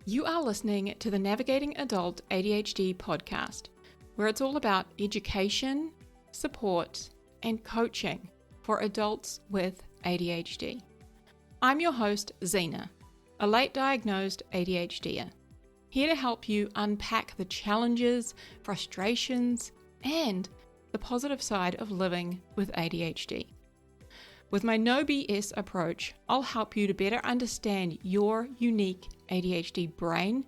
You are listening to the Navigating Adult ADHD podcast, where it's all about education, support, and coaching for adults with ADHD. I'm your host, Xena, a late diagnosed ADHDer, here to help you unpack the challenges, frustrations, and the positive side of living with ADHD. With my no BS approach, I'll help you to better understand your unique ADHD brain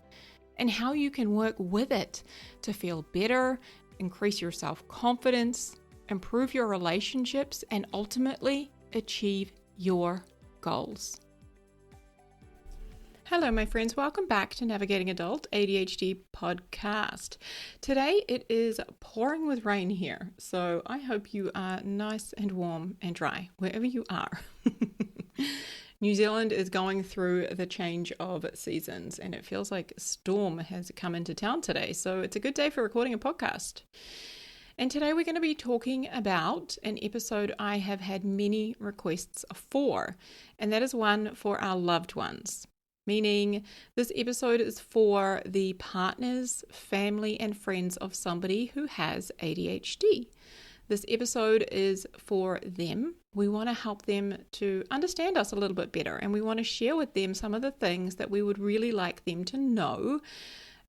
and how you can work with it to feel better, increase your self-confidence, improve your relationships, and ultimately achieve your goals. Hello, my friends. Welcome back to Navigating Adult ADHD podcast. Today it is pouring with rain here, so I hope you are nice and warm and dry wherever you are. New Zealand is going through the change of seasons, and it feels like a storm has come into town today, so it's a good day for recording a podcast. And today we're going to be talking about an episode I have had many requests for, and that is one for our loved ones. Meaning this episode is for the partners, family, and friends of somebody who has ADHD. This episode is for them. We want to help them to understand us a little bit better, and we want to share with them some of the things that we would really like them to know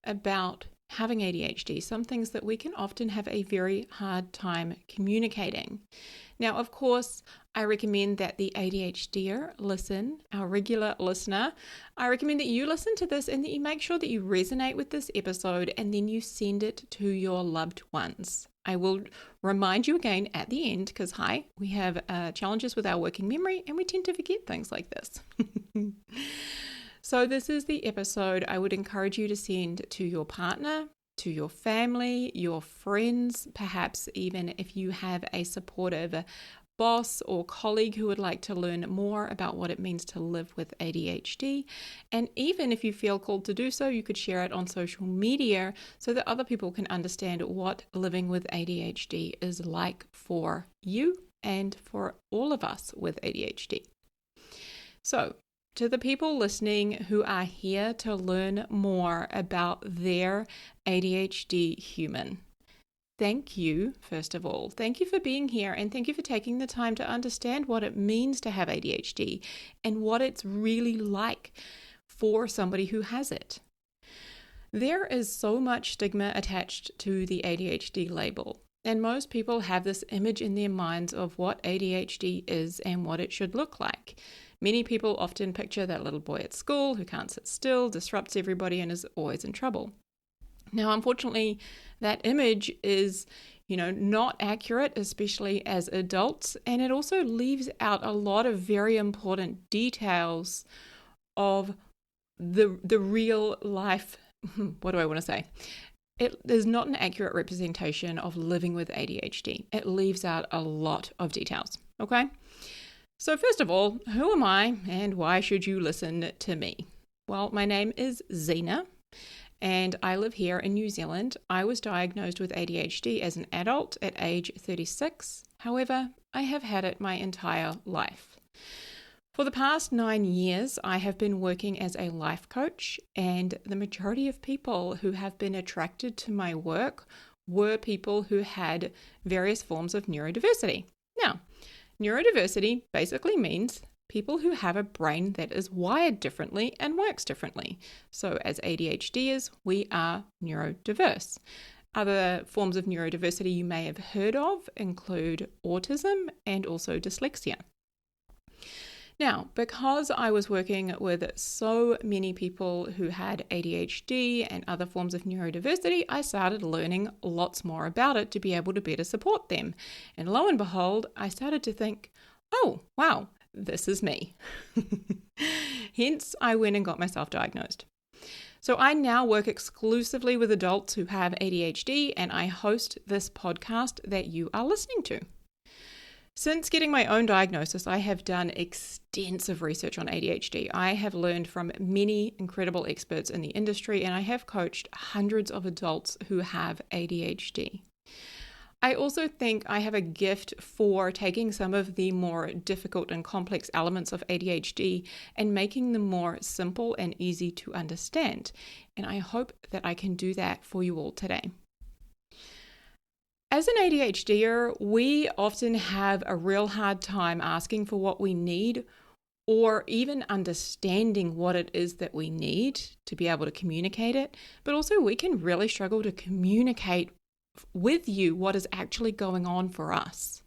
about having ADHD, some things that we can often have a very hard time communicating. Now, of course, I recommend that the ADHDer listen, our regular listener. I recommend that you listen to this and that you make sure that you resonate with this episode and then you send it to your loved ones. I will remind you again at the end because, we have challenges with our working memory and we tend to forget things like this. So this is the episode I would encourage you to send to your partner, to your family, your friends, perhaps even if you have a supportive boss or colleague who would like to learn more about what it means to live with ADHD. And even if you feel called to do so, you could share it on social media so that other people can understand what living with ADHD is like for you and for all of us with ADHD. So, to the people listening who are here to learn more about their ADHD human, thank you, first of all. Thank you for being here, and thank you for taking the time to understand what it means to have ADHD and what it's really like for somebody who has it. There is so much stigma attached to the ADHD label, and most people have this image in their minds of what ADHD is and what it should look like. Many people often picture that little boy at school who can't sit still, disrupts everybody, and is always in trouble. Now, unfortunately, that image is, not accurate, especially as adults, and it also leaves out a lot of very important details of the real life. What do I want to say? It is not an accurate representation of living with ADHD. It leaves out a lot of details, okay? So first of all, who am I and why should you listen to me? Well, my name is Xena and I live here in New Zealand. I was diagnosed with ADHD as an adult at age 36. However, I have had it my entire life. For the past 9 years, I have been working as a life coach, and the majority of people who have been attracted to my work were people who had various forms of neurodiversity. Now, neurodiversity basically means people who have a brain that is wired differently and works differently. So as ADHDers, we are neurodiverse. Other forms of neurodiversity you may have heard of include autism and also dyslexia. Now, because I was working with so many people who had ADHD and other forms of neurodiversity, I started learning lots more about it to be able to better support them. And lo and behold, I started to think, oh, wow, this is me. Hence, I went and got myself diagnosed. So I now work exclusively with adults who have ADHD, and I host this podcast that you are listening to. Since getting my own diagnosis, I have done extensive research on ADHD. I have learned from many incredible experts in the industry, and I have coached hundreds of adults who have ADHD. I also think I have a gift for taking some of the more difficult and complex elements of ADHD and making them more simple and easy to understand. And I hope that I can do that for you all today. As an ADHDer, we often have a real hard time asking for what we need or even understanding what it is that we need to be able to communicate it. But also we can really struggle to communicate with you what is actually going on for us.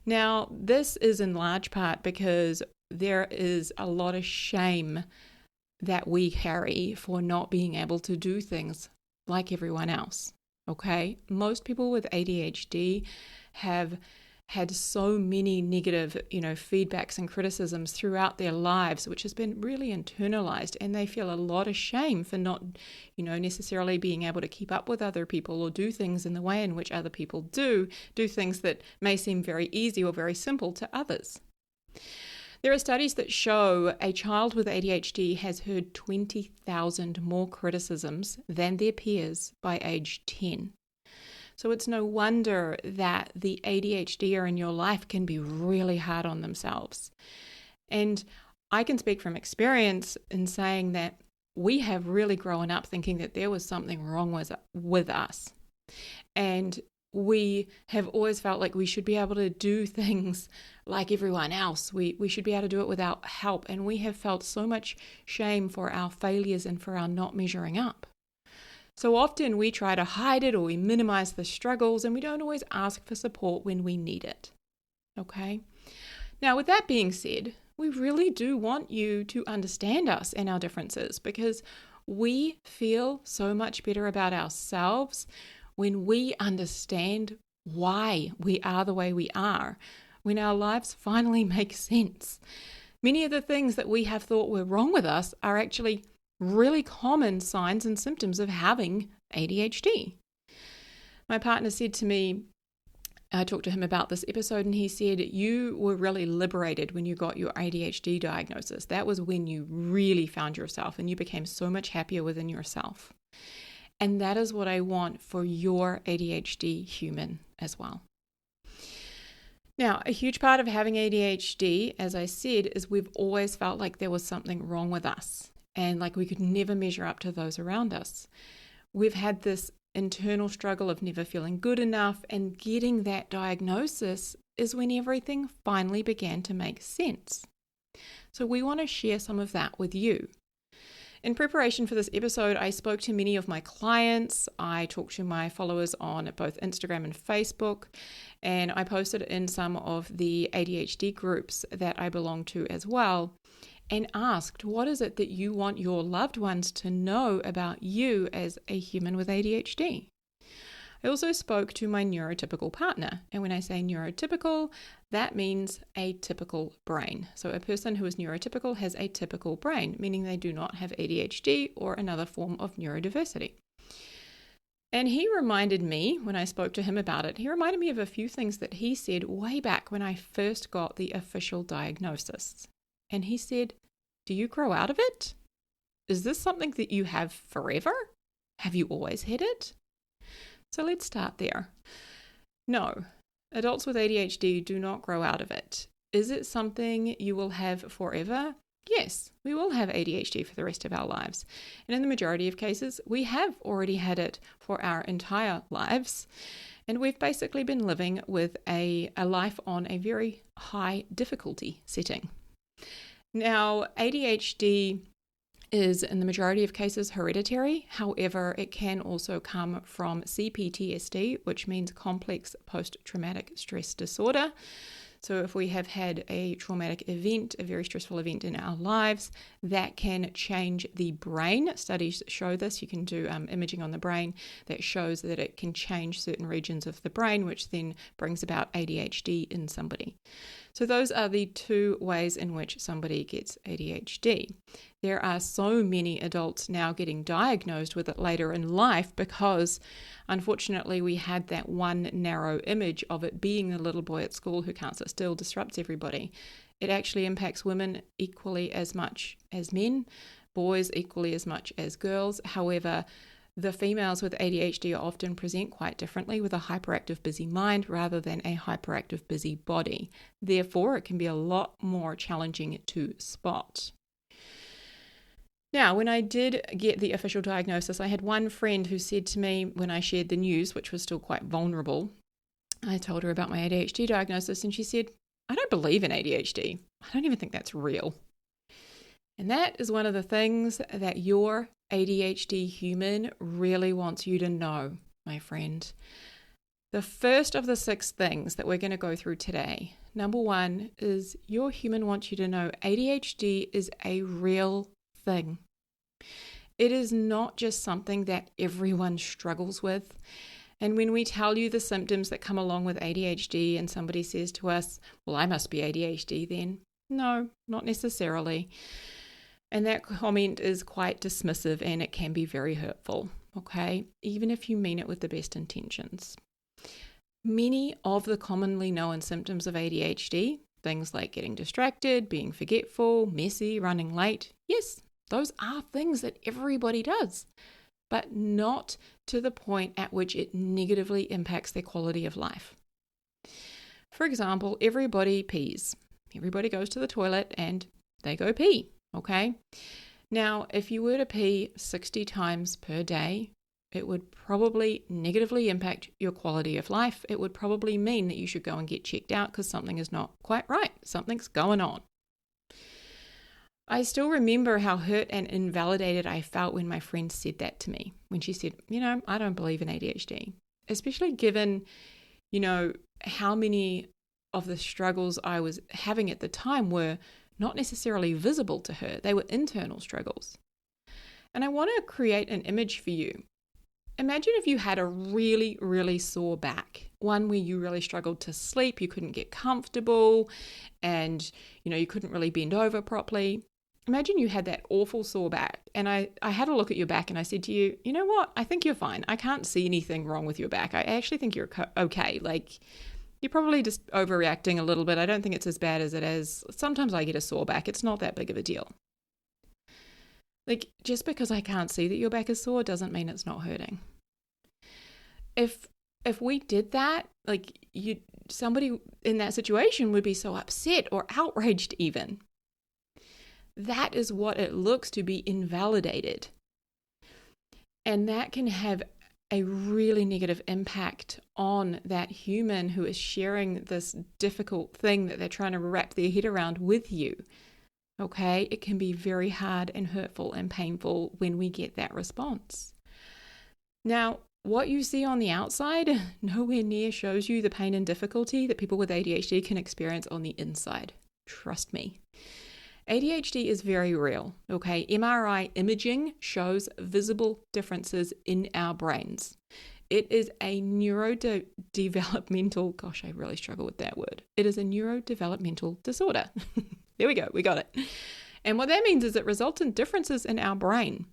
Now, this is in large part because there is a lot of shame that we carry for not being able to do things like everyone else. Okay? Most people with ADHD have had so many negative, feedbacks and criticisms throughout their lives, which has been really internalized, and they feel a lot of shame for not, necessarily being able to keep up with other people or do things in the way in which other people do things that may seem very easy or very simple to others. There are studies that show a child with ADHD has heard 20,000 more criticisms than their peers by age 10. So it's no wonder that the ADHDer in your life can be really hard on themselves. And I can speak from experience in saying that we have really grown up thinking that there was something wrong with us. And we have always felt like we should be able to do things like everyone else. We should be able to do it without help. And we have felt so much shame for our failures and for our not measuring up. So often we try to hide it or we minimize the struggles, and we don't always ask for support when we need it. Okay? Now, with that being said, we really do want you to understand us and our differences, because we feel so much better about ourselves when we understand why we are the way we are, when our lives finally make sense. Many of the things that we have thought were wrong with us are actually really common signs and symptoms of having ADHD. My partner said to me, I talked to him about this episode, and he said, you were really liberated when you got your ADHD diagnosis. That was when you really found yourself and you became so much happier within yourself. And that is what I want for your ADHD human as well. Now, a huge part of having ADHD, as I said, is we've always felt like there was something wrong with us, and like we could never measure up to those around us. We've had this internal struggle of never feeling good enough, and getting that diagnosis is when everything finally began to make sense. So we want to share some of that with you. In preparation for this episode, I spoke to many of my clients. I talked to my followers on both Instagram and Facebook, and I posted in some of the ADHD groups that I belong to as well, and asked, what is it that you want your loved ones to know about you as a human with ADHD? I also spoke to my neurotypical partner. And when I say neurotypical, that means a typical brain. So a person who is neurotypical has a typical brain, meaning they do not have ADHD or another form of neurodiversity. And he reminded me, when I spoke to him about it, he reminded me of a few things that he said way back when I first got the official diagnosis. And he said, do you grow out of it? Is this something that you have forever? Have you always had it? So let's start there. No, adults with ADHD do not grow out of it. Is it something you will have forever? Yes, we will have ADHD for the rest of our lives. And in the majority of cases, we have already had it for our entire lives. And we've basically been living with a life on a very high difficulty setting. Now, ADHD is in the majority of cases hereditary. However, it can also come from CPTSD, which means complex post-traumatic stress disorder. So if we have had a traumatic event, a very stressful event in our lives, that can change the brain. Studies show this. You can do imaging on the brain that shows that it can change certain regions of the brain, which then brings about ADHD in somebody. So those are the two ways in which somebody gets ADHD. There are so many adults now getting diagnosed with it later in life because, unfortunately, we had that one narrow image of it being the little boy at school who can't sit still, disrupts everybody. It actually impacts women equally as much as men, boys equally as much as girls. However, The females with ADHD often present quite differently with a hyperactive, busy mind rather than a hyperactive, busy body. Therefore, it can be a lot more challenging to spot. Now, when I did get the official diagnosis, I had one friend who said to me when I shared the news, which was still quite vulnerable, I told her about my ADHD diagnosis and she said, "I don't believe in ADHD. I don't even think that's real." And that is one of the things that your ADHD human really wants you to know, my friend. The first of the 6 things that we're going to go through today, number 1 is your human wants you to know ADHD is a real thing. It is not just something that everyone struggles with. And when we tell you the symptoms that come along with ADHD and somebody says to us, "Well, I must be ADHD then." No, not necessarily. And that comment is quite dismissive and it can be very hurtful, okay? Even if you mean it with the best intentions. Many of the commonly known symptoms of ADHD, things like getting distracted, being forgetful, messy, running late, yes, those are things that everybody does, but not to the point at which it negatively impacts their quality of life. For example, everybody pees. Everybody goes to the toilet and they go pee, okay? Now, if you were to pee 60 times per day, it would probably negatively impact your quality of life. It would probably mean that you should go and get checked out because something is not quite right. Something's going on. I still remember how hurt and invalidated I felt when my friend said that to me, when she said, "I don't believe in ADHD," especially given, how many of the struggles I was having at the time were not necessarily visible to her. They were internal struggles. And I want to create an image for you. Imagine if you had a really, really sore back, one where you really struggled to sleep, you couldn't get comfortable, and, you couldn't really bend over properly. Imagine you had that awful sore back, and I had a look at your back and I said to you, "You know what? I think you're fine. I can't see anything wrong with your back. I actually think you're okay. Like, you're probably just overreacting a little bit. I don't think it's as bad as it is. Sometimes I get a sore back. It's not that big of a deal." Like, just because I can't see that your back is sore doesn't mean it's not hurting. If we did that, somebody in that situation would be so upset or outraged even. That is what it looks to be invalidated. And that can have a really negative impact on that human who is sharing this difficult thing that they're trying to wrap their head around with you. Okay? It can be very hard and hurtful and painful when we get that response. Now, what you see on the outside nowhere near shows you the pain and difficulty that people with ADHD can experience on the inside. Trust me. ADHD is very real, okay? MRI imaging shows visible differences in our brains. It is a neurodevelopmental, gosh, I really struggle with that word. It is a neurodevelopmental disorder. There we go, we got it. And what that means is it results in differences in our brain.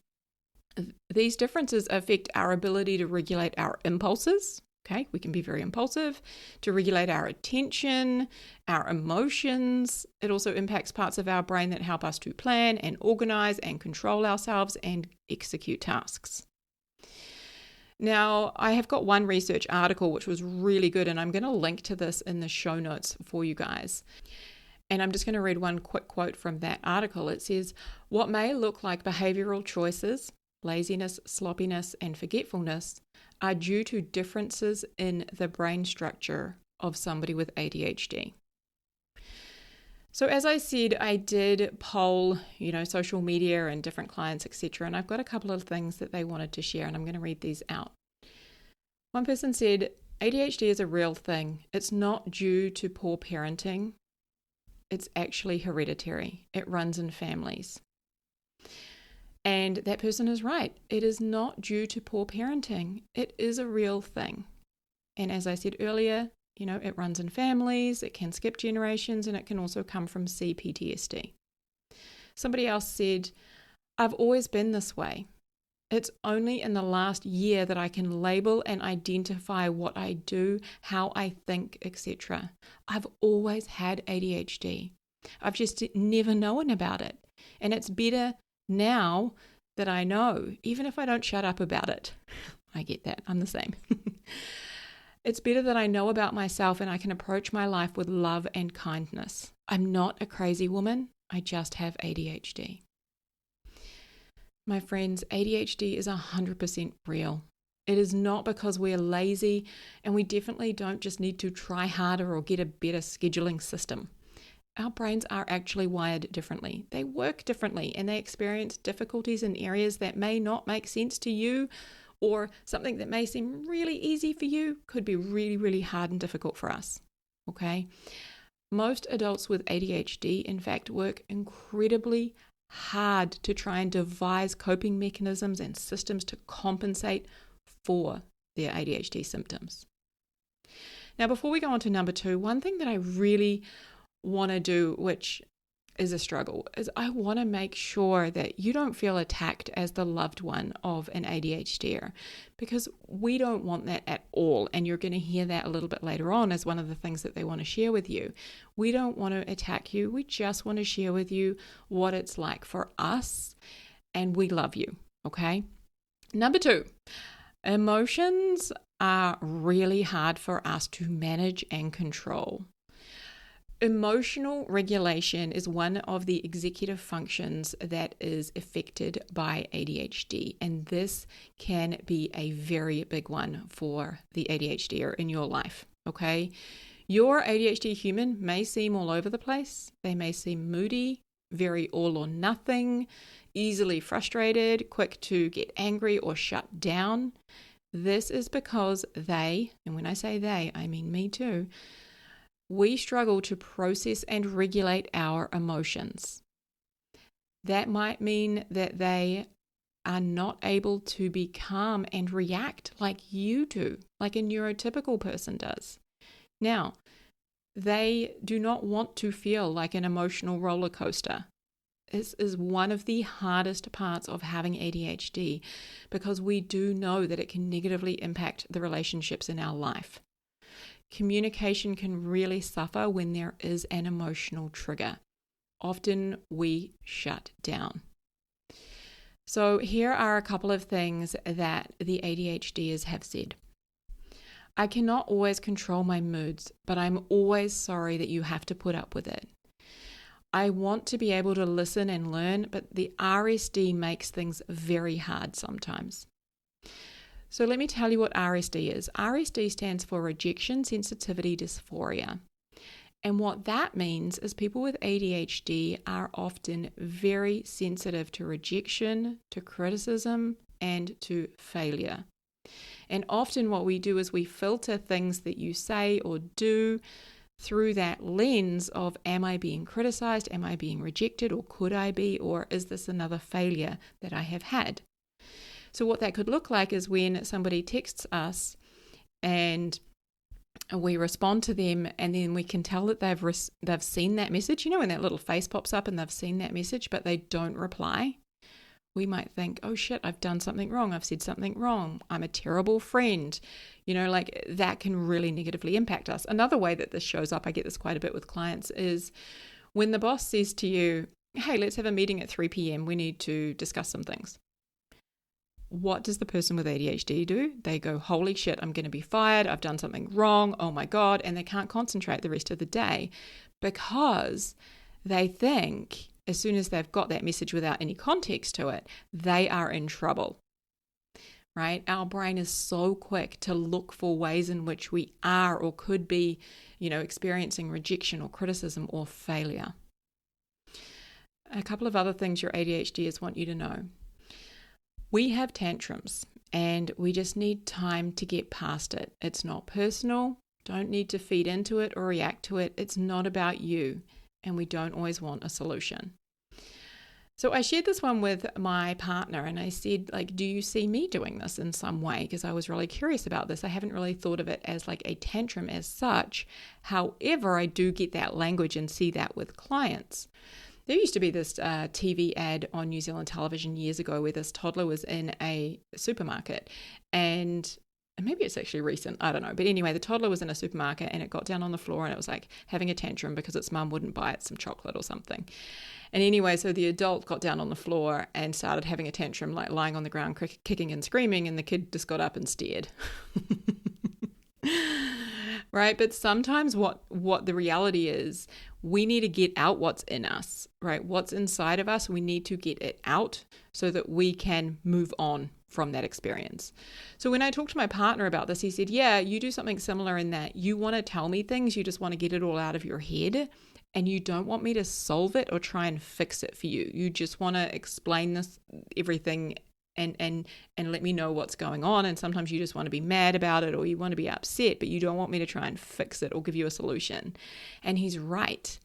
These differences affect our ability to regulate our impulses. Okay, we can be very impulsive, to regulate our attention, our emotions. It also impacts parts of our brain that help us to plan and organize and control ourselves and execute tasks. Now, I have got one research article which was really good, and I'm going to link to this in the show notes for you guys. And I'm just going to read one quick quote from that article. It says, "What may look like behavioural choices, laziness, sloppiness, and forgetfulness, are due to differences in the brain structure of somebody with ADHD." So as I said, I did poll, social media and different clients, etc. And I've got a couple of things that they wanted to share, and I'm going to read these out. One person said, "ADHD is a real thing. It's not due to poor parenting. It's actually hereditary. It runs in families." And that person is right. It is not due to poor parenting. It is a real thing. And as I said earlier, it runs in families, it can skip generations, and it can also come from CPTSD. Somebody else said, "I've always been this way. It's only in the last year that I can label and identify what I do, how I think, etc. I've always had ADHD. I've just never known about it. And it's better now that I know, even if I don't shut up about it. I get that. I'm the same. It's better that I know about myself and I can approach my life with love and kindness. I'm not a crazy woman. I just have ADHD. My friends, ADHD is 100% real. It is not because we're lazy, and we definitely don't just need to try harder or get a better scheduling system. Our brains are actually wired differently. They work differently, and they experience difficulties in areas that may not make sense to you, or something that may seem really easy for you could be really, really hard and difficult for us. Okay? Most adults with ADHD, in fact, work incredibly hard to try and devise coping mechanisms and systems to compensate for their ADHD symptoms. Now, before we go on to number 2, one thing that I really want to do, which is a struggle, is I want to make sure that you don't feel attacked as the loved one of an ADHDer, because we don't want that at all. And you're going to hear that a little bit later on as one of the things that they want to share with you. We don't want to attack you. We just want to share with you what it's like for us, and we love you. Okay. Number 2, emotions are really hard for us to manage and control. Emotional regulation is one of the executive functions that is affected by ADHD, and this can be a very big one for the ADHDer in your life, okay? Your ADHD human may seem all over the place. They may seem moody, very all or nothing, easily frustrated, quick to get angry or shut down. This is because they, and when I say they, I mean me too, we struggle to process and regulate our emotions. That might mean that they are not able to be calm and react like you do, like a neurotypical person does. Now, they do not want to feel like an emotional roller coaster. This is one of the hardest parts of having ADHD, because we do know that it can negatively impact the relationships in our life. Communication can really suffer when there is an emotional trigger. Often we shut down. So here are a couple of things that the ADHDers have said. I cannot always control my moods, but I'm always sorry that you have to put up with it. I want to be able to listen and learn, but the RSD makes things very hard sometimes. So let me tell you what RSD is. RSD stands for rejection sensitivity dysphoria. And what that means is people with ADHD are often very sensitive to rejection, to criticism, and to failure. And often what we do is we filter things that you say or do through that lens of, am I being criticized? Am I being rejected? Or could I be? Or is this another failure that I have had? So what that could look like is when somebody texts us and we respond to them, and then we can tell that they've seen that message. You know, when that little face pops up and they've seen that message, but they don't reply. We might think, oh shit, I've done something wrong. I've said something wrong. I'm a terrible friend. You know, like that can really negatively impact us. Another way that this shows up, I get this quite a bit with clients, is when the boss says to you, hey, let's have a meeting at 3 p.m. We need to discuss some things. What does the person with ADHD do? They go, holy shit, I'm going to be fired. I've done something wrong. Oh my God. And they can't concentrate the rest of the day because they think as soon as they've got that message without any context to it, they are in trouble, right? Our brain is so quick to look for ways in which we are or could be, experiencing rejection or criticism or failure. A couple of other things your ADHDers want you to know. We have tantrums and we just need time to get past it. It's not personal. Don't need to feed into it or react to it. It's not about you, and we don't always want a solution. So I shared this one with my partner and I said, do you see me doing this in some way? Because I was really curious about this. I haven't really thought of it as like a tantrum as such. However, I do get that language and see that with clients. There used to be this TV ad on New Zealand television years ago where this toddler was in a supermarket and and maybe it's actually recent, I don't know. But anyway, the toddler was in a supermarket and it got down on the floor and it was like having a tantrum because its mum wouldn't buy it some chocolate or something. And anyway, so the adult got down on the floor and started having a tantrum, like lying on the ground, kicking and screaming, and the kid just got up and stared. Right? But sometimes what the reality is, we need to get out what's in us, right? What's inside of us, we need to get it out so that we can move on from that experience. So when I talked to my partner about this, he said, yeah, you do something similar in that you want to tell me things, you just want to get it all out of your head, and you don't want me to solve it or try and fix it for you. You just want to explain everything and let me know what's going on. And sometimes you just want to be mad about it or you want to be upset, but you don't want me to try and fix it or give you a solution. And he's right.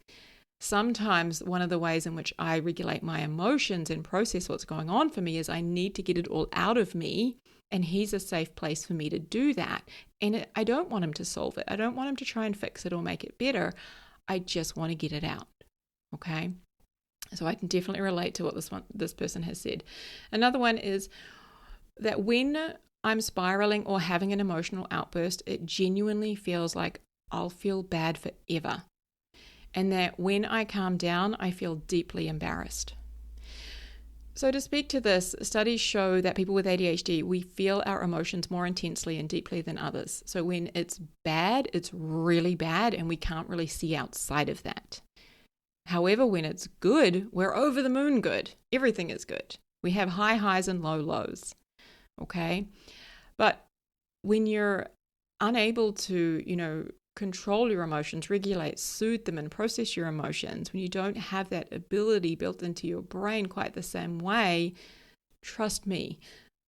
Sometimes one of the ways in which I regulate my emotions and process what's going on for me is I need to get it all out of me, and he's a safe place for me to do that. And I don't want him to solve it. I don't want him to try and fix it or make it better. I just want to get it out. Okay? So I can definitely relate to what this person has said. Another one is that when I'm spiraling or having an emotional outburst, it genuinely feels like I'll feel bad forever. And that when I calm down, I feel deeply embarrassed. So to speak to this, studies show that people with ADHD, we feel our emotions more intensely and deeply than others. So when it's bad, it's really bad, and we can't really see outside of that. However, when it's good, we're over the moon good. Everything is good. We have high highs and low lows. Okay? But when you're unable to, control your emotions, regulate, soothe them, and process your emotions, when you don't have that ability built into your brain quite the same way, trust me,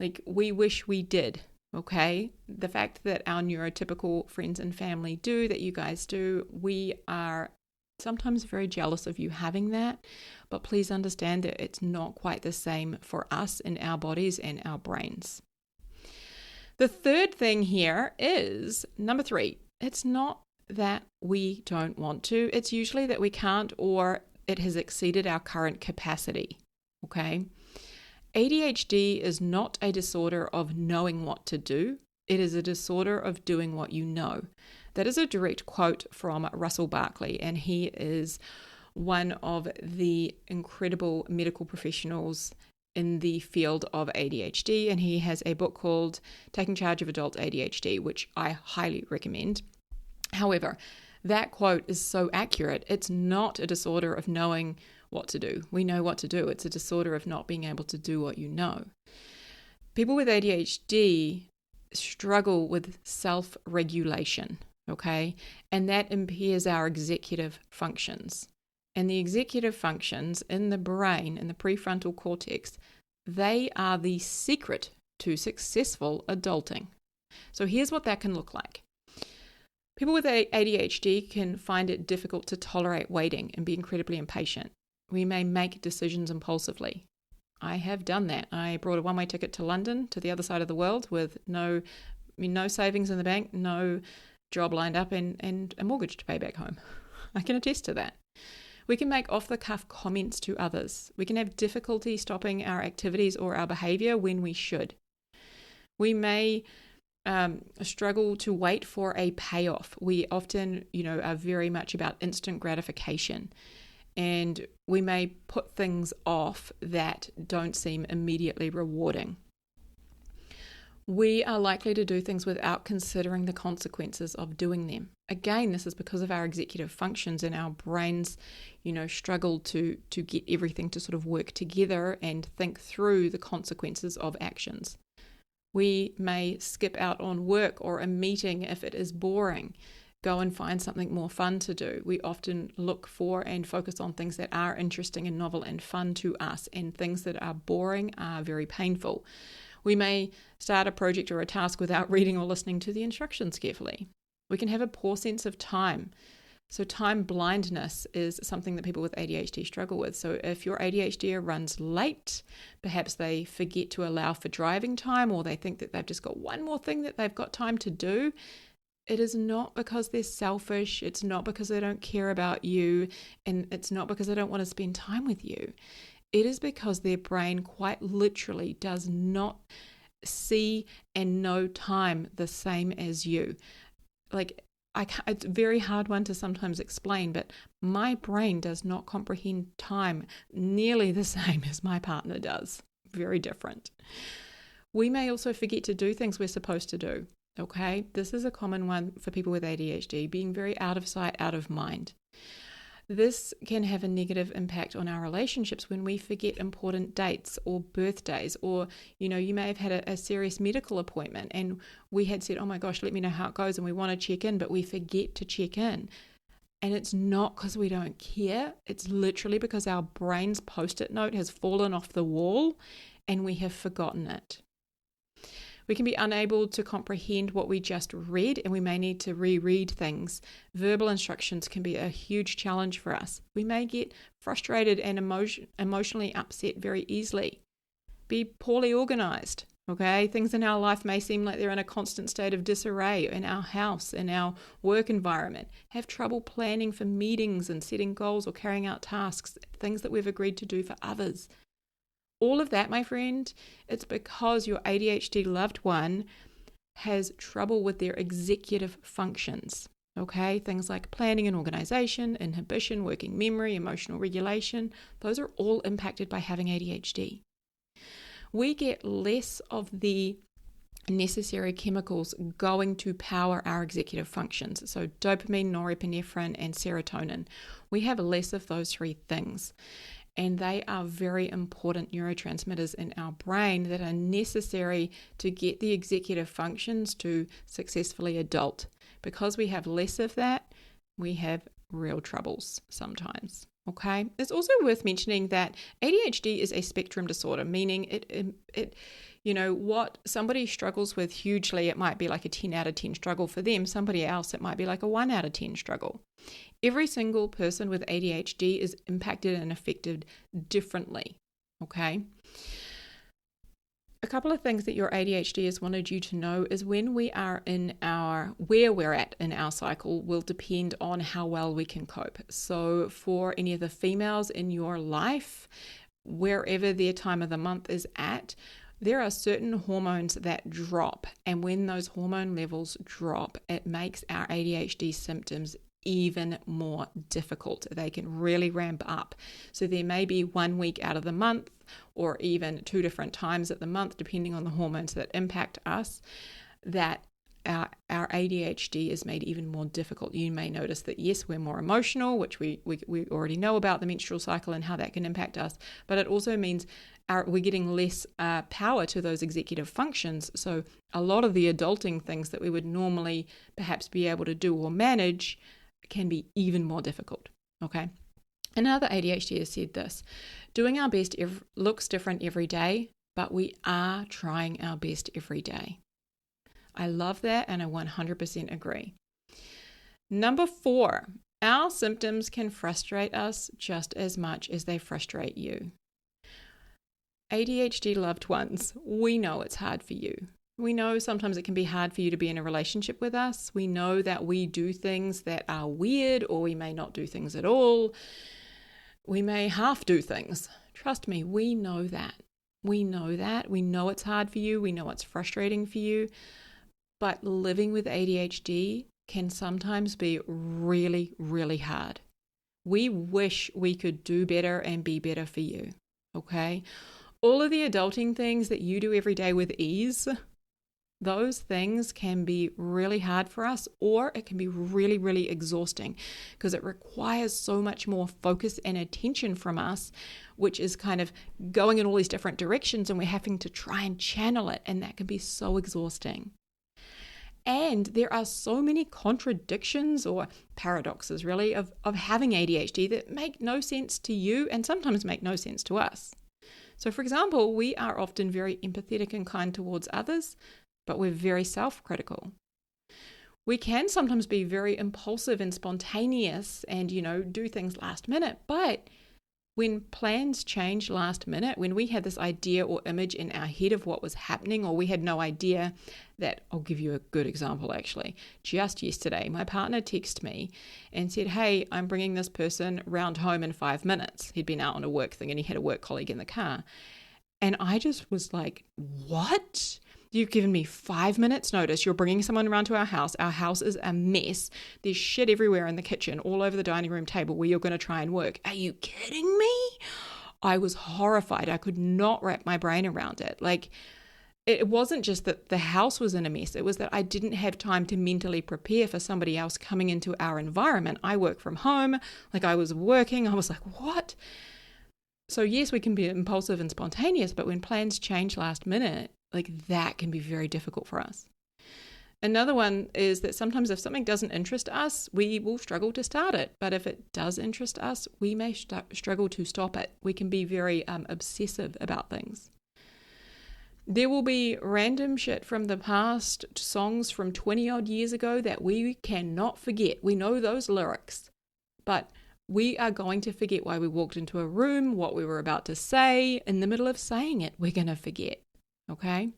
like we wish we did. Okay? The fact that our neurotypical friends and family do, that you guys do, we are sometimes very jealous of you having that, but please understand that it's not quite the same for us in our bodies and our brains. The third thing here is number 3. It's not that we don't want to. It's usually that we can't, or it has exceeded our current capacity. Okay? ADHD is not a disorder of knowing what to do. It is a disorder of doing what you know. That is a direct quote from Russell Barkley, and he is one of the incredible medical professionals in the field of ADHD, and he has a book called Taking Charge of Adult ADHD, which I highly recommend. However, that quote is so accurate. It's not a disorder of knowing what to do. We know what to do. It's a disorder of not being able to do what you know. People with ADHD struggle with self-regulation. Okay, and that impairs our executive functions. And the executive functions in the brain, in the prefrontal cortex, they are the secret to successful adulting. So here's what that can look like. People with ADHD can find it difficult to tolerate waiting and be incredibly impatient. We may make decisions impulsively. I have done that. I brought a one-way ticket to London, to the other side of the world, with no savings in the bank, no job lined up, and a mortgage to pay back home. I can attest to that. We can make off-the-cuff comments to others. We can have difficulty stopping our activities or our behavior when we should. We may struggle to wait for a payoff. We often, are very much about instant gratification. And we may put things off that don't seem immediately rewarding. We are likely to do things without considering the consequences of doing them. Again, this is because of our executive functions, and our brains, struggle to get everything to sort of work together and think through the consequences of actions. We may skip out on work or a meeting if it is boring. Go and find something more fun to do. We often look for and focus on things that are interesting and novel and fun to us, and things that are boring are very painful. We may start a project or a task without reading or listening to the instructions carefully. We can have a poor sense of time. So time blindness is something that people with ADHD struggle with. So if your ADHDer runs late, perhaps they forget to allow for driving time, or they think that they've just got one more thing that they've got time to do. It is not because they're selfish. It's not because they don't care about you. And it's not because they don't want to spend time with you. It is because their brain quite literally does not see and know time the same as you. Like, it's a very hard one to sometimes explain, but my brain does not comprehend time nearly the same as my partner does. Very different. We may also forget to do things we're supposed to do. Okay, this is a common one for people with ADHD, being very out of sight, out of mind. This can have a negative impact on our relationships when we forget important dates or birthdays, or, you may have had a serious medical appointment and we had said, oh my gosh, let me know how it goes, and we want to check in, but we forget to check in. And it's not because we don't care. It's literally because our brain's Post-it note has fallen off the wall and we have forgotten it. We can be unable to comprehend what we just read, and we may need to reread things. Verbal instructions can be a huge challenge for us. We may get frustrated and emotionally upset very easily. Be poorly organized. Okay, things in our life may seem like they're in a constant state of disarray in our house, in our work environment. Have trouble planning for meetings and setting goals or carrying out tasks, things that we've agreed to do for others. All of that, my friend, it's because your ADHD loved one has trouble with their executive functions. Okay, things like planning and organization, inhibition, working memory, emotional regulation, those are all impacted by having ADHD. We get less of the necessary chemicals going to power our executive functions. So dopamine, norepinephrine, and serotonin. We have less of those three things. And they are very important neurotransmitters in our brain that are necessary to get the executive functions to successfully adult. Because we have less of that, we have real troubles sometimes. Okay. It's also worth mentioning that ADHD is a spectrum disorder, meaning it what somebody struggles with hugely, it might be like a 10 out of 10 struggle for them. Somebody else, it might be like a 1 out of 10 struggle. Every single person with ADHD is impacted and affected differently. Okay. A couple of things that your ADHD has wanted you to know is when we are where we're at in our cycle will depend on how well we can cope. So for any of the females in your life, wherever their time of the month is at, there are certain hormones that drop. And when those hormone levels drop, it makes our ADHD symptoms even more difficult. They can really ramp up. So there may be 1 week out of the month or even 2 different times at the month, depending on the hormones that impact us, that our ADHD is made even more difficult. You may notice that, yes, we're more emotional, which we already know about the menstrual cycle and how that can impact us, but it also means we're getting less power to those executive functions. So a lot of the adulting things that we would normally perhaps be able to do or manage can be even more difficult. Okay. Another ADHD has said this: doing our best looks different every day, but we are trying our best every day. I love that, and I 100% agree. Number 4, our symptoms can frustrate us just as much as they frustrate you. ADHD loved ones, we know it's hard for you. We know sometimes it can be hard for you to be in a relationship with us. We know that we do things that are weird, or we may not do things at all. We may half do things. Trust me, we know that. We know that. We know it's hard for you. We know it's frustrating for you. But living with ADHD can sometimes be really, really hard. We wish we could do better and be better for you. Okay? All of the adulting things that you do every day with ease, those things can be really hard for us, or it can be really, really exhausting because it requires so much more focus and attention from us, which is kind of going in all these different directions, and we're having to try and channel it, and that can be so exhausting. And there are so many contradictions or paradoxes, really, of having ADHD that make no sense to you and sometimes make no sense to us. So, for example, we are often very empathetic and kind towards others, but we're very self-critical. We can sometimes be very impulsive and spontaneous and, do things last minute. But when plans change last minute, when we had this idea or image in our head of what was happening, or we had no idea that, I'll give you a good example actually. Just yesterday, my partner texted me and said, hey, I'm bringing this person round home in 5 minutes. He'd been out on a work thing and he had a work colleague in the car. And I just was like, what? You've given me 5 minutes notice. You're bringing someone around to our house. Our house is a mess. There's shit everywhere in the kitchen, all over the dining room table where you're going to try and work. Are you kidding me? I was horrified. I could not wrap my brain around it. Like, it wasn't just that the house was in a mess. It was that I didn't have time to mentally prepare for somebody else coming into our environment. I work from home. Like, I was working. I was like, what? So yes, we can be impulsive and spontaneous, but when plans change last minute, like, that can be very difficult for us. Another one is that sometimes if something doesn't interest us, we will struggle to start it. But if it does interest us, we may struggle to stop it. We can be very obsessive about things. There will be random shit from the past, songs from 20 odd years ago that we cannot forget. We know those lyrics, but we are going to forget why we walked into a room, what we were about to say. In the middle of saying it, we're going to forget. Okay?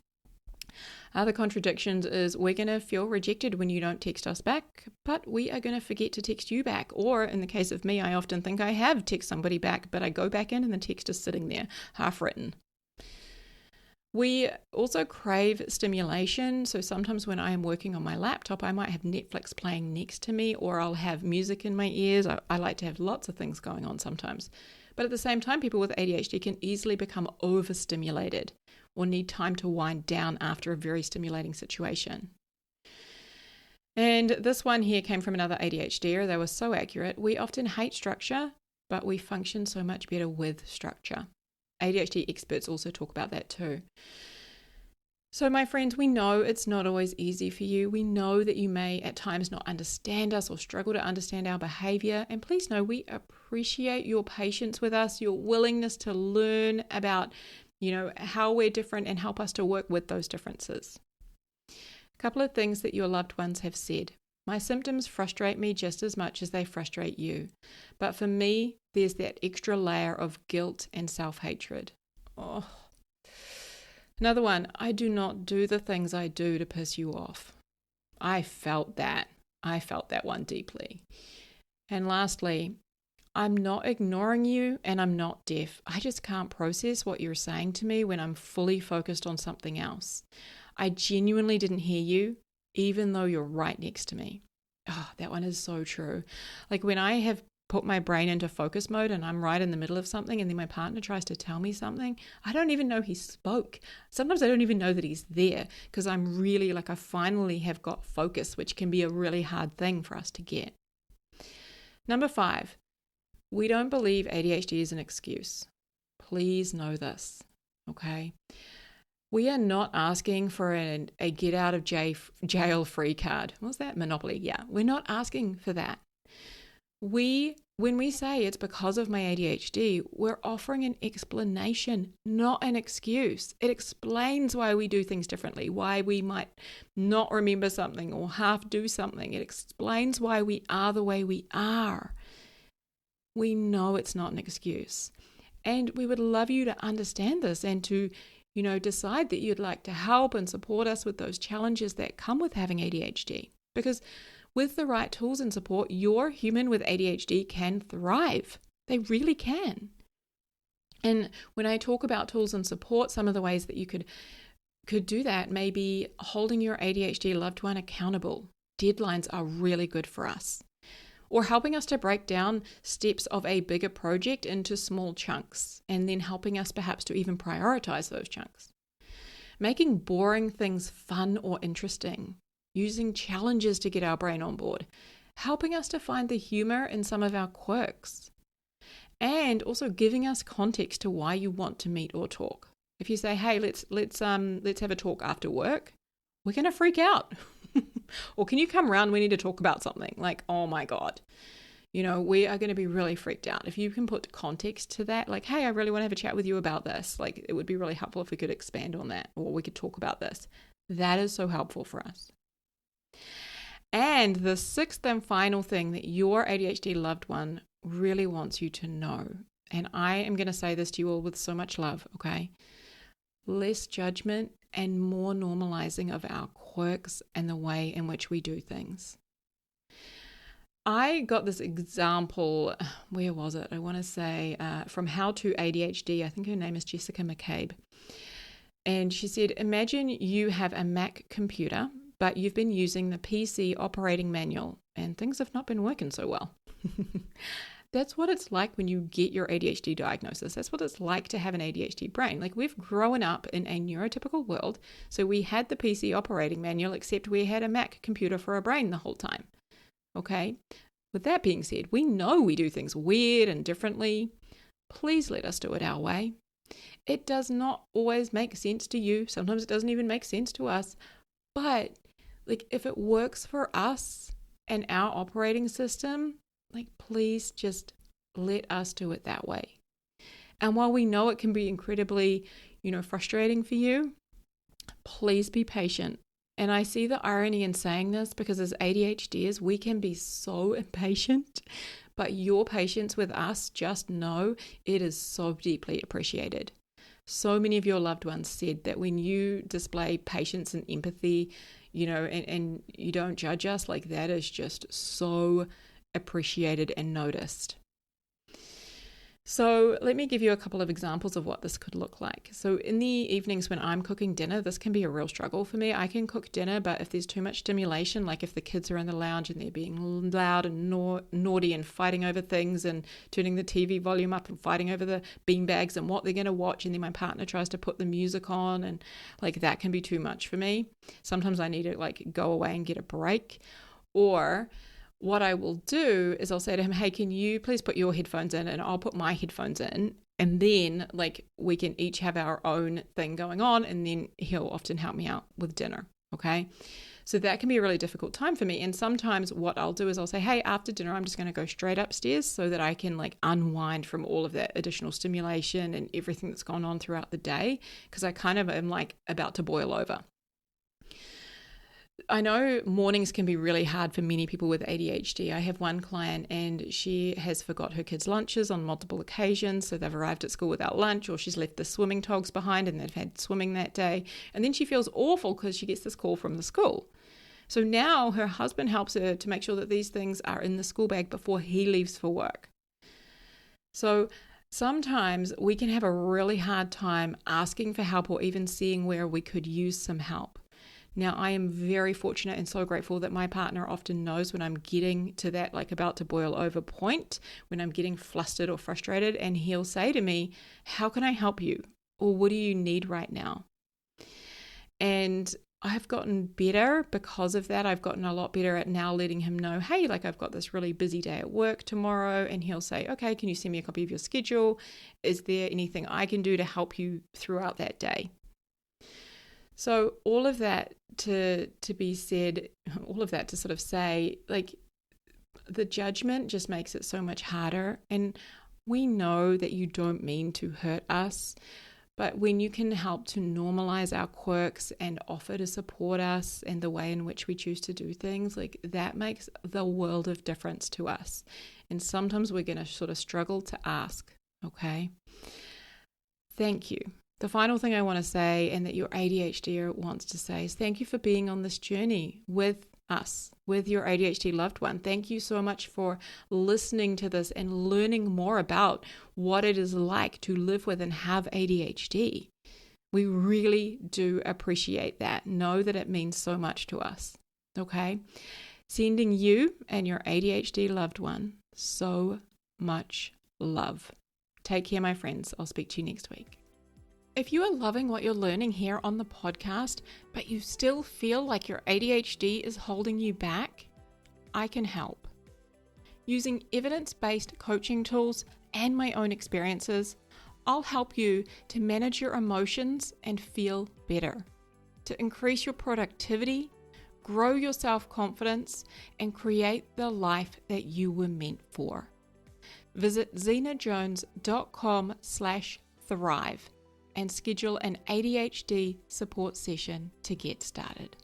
Other contradictions is we're going to feel rejected when you don't text us back, but we are going to forget to text you back. Or in the case of me, I often think I have texted somebody back, but I go back in and the text is sitting there, half written. We also crave stimulation. So sometimes when I am working on my laptop, I might have Netflix playing next to me, or I'll have music in my ears. I like to have lots of things going on sometimes. But at the same time, people with ADHD can easily become overstimulated or need time to wind down after a very stimulating situation. And this one here came from another ADHDer. They were so accurate. We often hate structure, but we function so much better with structure. ADHD experts also talk about that too. So my friends, we know it's not always easy for you. We know that you may at times not understand us or struggle to understand our behavior. And please know we appreciate your patience with us, your willingness to learn about, how we're different and help us to work with those differences. A couple of things that your loved ones have said. My symptoms frustrate me just as much as they frustrate you. But for me, there's that extra layer of guilt and self-hatred. Oh. Another one, I do not do the things I do to piss you off. I felt that. I felt that one deeply. And lastly, I'm not ignoring you and I'm not deaf. I just can't process what you're saying to me when I'm fully focused on something else. I genuinely didn't hear you, even though you're right next to me. Oh, that one is so true. Like when I have put my brain into focus mode and I'm right in the middle of something and then my partner tries to tell me something, I don't even know he spoke. Sometimes I don't even know that he's there because I'm really I finally have got focus, which can be a really hard thing for us to get. Number 5, we don't believe ADHD is an excuse. Please know this, okay? We are not asking for a get out of jail free card. What's that? Monopoly. Yeah, we're not asking for that. When we say it's because of my ADHD, we're offering an explanation, not an excuse. It explains why we do things differently, why we might not remember something or half do something. It explains why we are the way we are. We know it's not an excuse. And we would love you to understand this and to decide that you'd like to help and support us with those challenges that come with having ADHD. Because with the right tools and support, your human with ADHD can thrive. They really can. And when I talk about tools and support, some of the ways that you could do that may be holding your ADHD loved one accountable. Deadlines are really good for us. Or helping us to break down steps of a bigger project into small chunks, and then helping us perhaps to even prioritize those chunks. Making boring things fun or interesting, using challenges to get our brain on board, helping us to find the humor in some of our quirks, and also giving us context to why you want to meet or talk. If you say, hey, let's have a talk after work, we're going to freak out. Or can you come around? We need to talk about something. Like, oh my God, we are going to be really freaked out. If you can put context to that, like, hey, I really want to have a chat with you about this. Like, it would be really helpful if we could expand on that, or we could talk about this. That is so helpful for us. And the 6th and final thing that your ADHD loved one really wants you to know, and I am going to say this to you all with so much love, okay? Less judgment and more normalizing of our quirks and the way in which we do things. I got this example, where was it? I want to say from How to ADHD. I think her name is Jessica McCabe. And she said, imagine you have a Mac computer, but you've been using the PC operating manual and things have not been working so well. That's what it's like when you get your ADHD diagnosis. That's what it's like to have an ADHD brain. Like, we've grown up in a neurotypical world, so we had the PC operating manual, except we had a Mac computer for a brain the whole time. Okay? With that being said, we know we do things weird and differently. Please let us do it our way. It does not always make sense to you. Sometimes it doesn't even make sense to us. But like, if it works for us and our operating system, like, please just let us do it that way. And while we know it can be incredibly, frustrating for you, please be patient. And I see the irony in saying this because as ADHDers, we can be so impatient, but your patience with us, just know it is so deeply appreciated. So many of your loved ones said that when you display patience and empathy, and you don't judge us, like, that is just so appreciated and noticed. So let me give you a couple of examples of what this could look like. So in the evenings when I'm cooking dinner, this can be a real struggle for me. I can cook dinner, but if there's too much stimulation, like if the kids are in the lounge and they're being loud and naughty and fighting over things and turning the TV volume up and fighting over the beanbags and what they're going to watch, and then my partner tries to put the music on, and like, that can be too much for me. Sometimes I need to like go away and get a break. Or what I will do is I'll say to him, hey, can you please put your headphones in and I'll put my headphones in, and then like we can each have our own thing going on, and then he'll often help me out with dinner. Okay. So that can be a really difficult time for me. And sometimes what I'll do is I'll say, hey, after dinner, I'm just going to go straight upstairs so that I can like unwind from all of that additional stimulation and everything that's gone on throughout the day, because I kind of am like about to boil over. I know mornings can be really hard for many people with ADHD. I have one client and she has forgot her kids' lunches on multiple occasions. So they've arrived at school without lunch, or she's left the swimming togs behind and they've had swimming that day. And then she feels awful because she gets this call from the school. So now her husband helps her to make sure that these things are in the school bag before he leaves for work. So sometimes we can have a really hard time asking for help or even seeing where we could use some help. Now, I am very fortunate and so grateful that my partner often knows when I'm getting to that like about to boil over point, when I'm getting flustered or frustrated, and he'll say to me, how can I help you? Or what do you need right now? And I've gotten better because of that. I've gotten a lot better at now letting him know, hey, like, I've got this really busy day at work tomorrow. And he'll say, okay, can you send me a copy of your schedule? Is there anything I can do to help you throughout that day? So all of that to be said, all of that to sort of say, like, the judgment just makes it so much harder. And we know that you don't mean to hurt us, but when you can help to normalize our quirks and offer to support us and the way in which we choose to do things, like, that makes the world of difference to us. And sometimes we're going to sort of struggle to ask, okay? Thank you. The final thing I want to say, and that your ADHDer wants to say, is thank you for being on this journey with us, with your ADHD loved one. Thank you so much for listening to this and learning more about what it is like to live with and have ADHD. We really do appreciate that. Know that it means so much to us. Okay? Sending you and your ADHD loved one so much love. Take care, my friends. I'll speak to you next week. If you are loving what you're learning here on the podcast, but you still feel like your ADHD is holding you back, I can help. Using evidence-based coaching tools and my own experiences, I'll help you to manage your emotions and feel better, to increase your productivity, grow your self-confidence, and create the life that you were meant for. Visit xenajones.com/thrive and schedule an ADHD support session to get started.